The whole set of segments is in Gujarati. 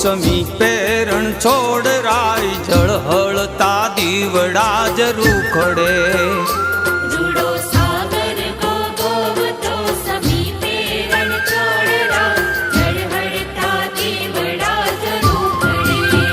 સમીપે રણ છોડ રાય જળ હળતા દીવડા જ રૂખડે રૂડો સાગર ગોગોવતો સમીપે રણ છોડ રાય જળ હળતા દીવડા જ રૂખડે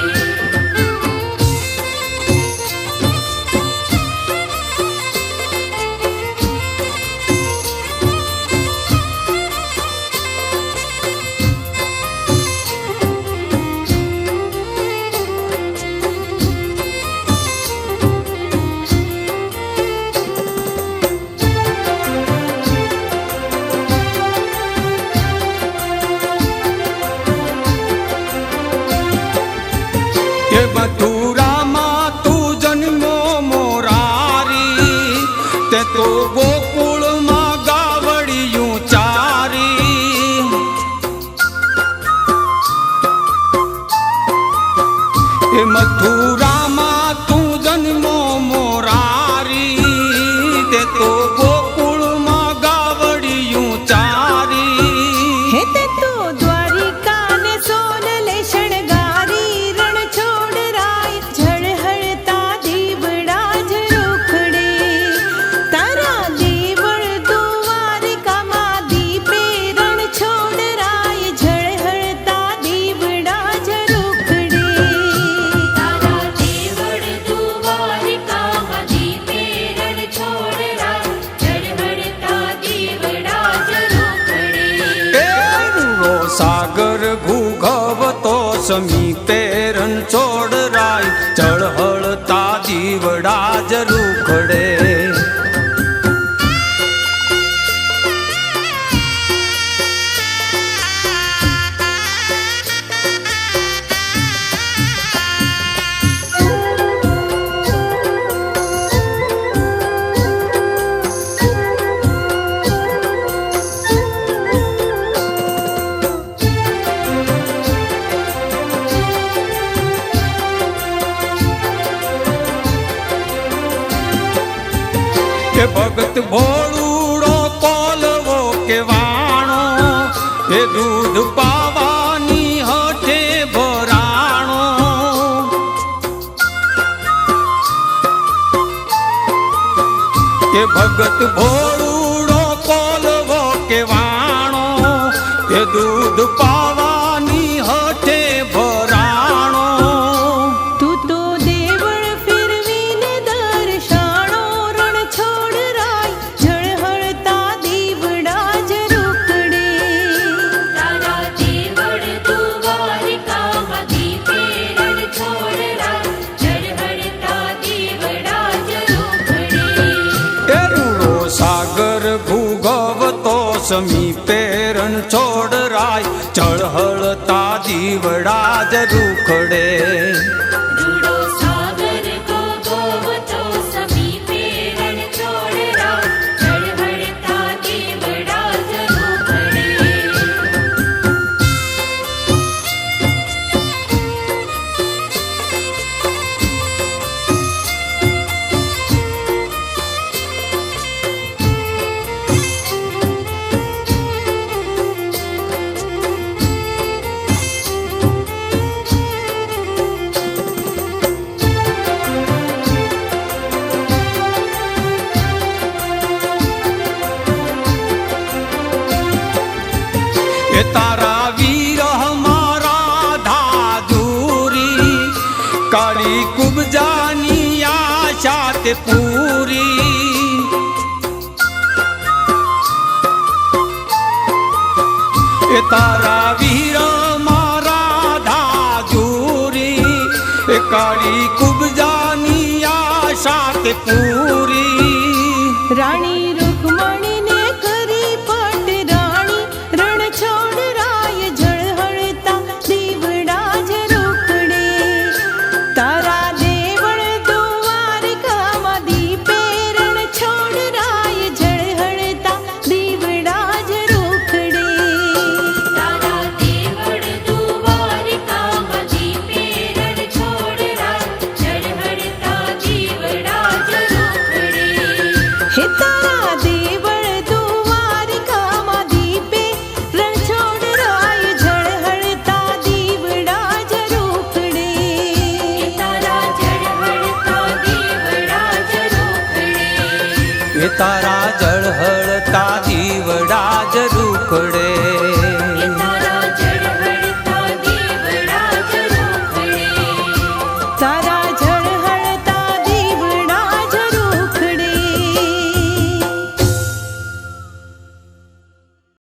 મથુરામાં તું જન્મો મોરારી તે તો ગોકુળમાં ગાવડિયું ચારી એ મથુરામાં તું જન્મો મોરારી તે તો ગોકુળમાં ગાવડિયું ચારી હે તે તો દ્વારિકા ને સોનલે શણગારી રણ છોડ રાય જળ હળતા દીવડા જ રૂખડે તારા દેવળ દ્વારિકામાં દીપે રણ છોડ રાય જળ હળતા દીવડા જ રૂખડે તારા દેવળ દ્વારિકામાં દીપે રણ છોડ રાય જળ હળતા દીવડા જ રૂખડે રૂડો સાગર ઘૂઘવતો સમીપે રણ છોડ રાય જળ હળતા દીવડા જ રૂખડે કે ભગત ભોળુડો કોલવો કે વાણો એ દૂધ પાવાની હઠે ભરાણો કે ભગત ભોળુડો કોલવો કે વાણો એ દૂધ પાવાની હઠે ભરાણો તું તો દેવળ ફેરવીને દર્શાણો રણ છોડ રાય જળ હળતા દીવડા જ રૂખડે તારા દેવળ દ્વારિકામાં દીપે રણ છોડ રાય જળ હળતા દીવડા જ રૂખડે એ રૂડો સાગર ભૂગવતો સમીપે રણ છોડ રાય જળ હળતા દીવડા જ રૂખડે રૂડો સાગર ગોગોવતો સમીપે રણ છોડ રાય જળ હળતા દીવડા જ રૂખડે એ તારા વીરહ મારા ધાધુરી કાળી કુબજાની આશા તે પૂરી એ તારા વીર મારા ધાધુરી એ કાળી કુબજાની આશા તે પૂરી રાણી રૂકમણીને કરી પટ રાણી રણ છોડ રાય જળ હળતા દીવડા જ રૂખડે તારા દેવળ દ્વારિકામાં દીપે રણ છોડ રાય જળ હળતા દીવડા જ રૂખડે તારા દેવળ દ્વારિકામાં દીપે રણ છોડ રાય જળ હળતા દીવડા જ રૂખડે હે તારા તારા જળ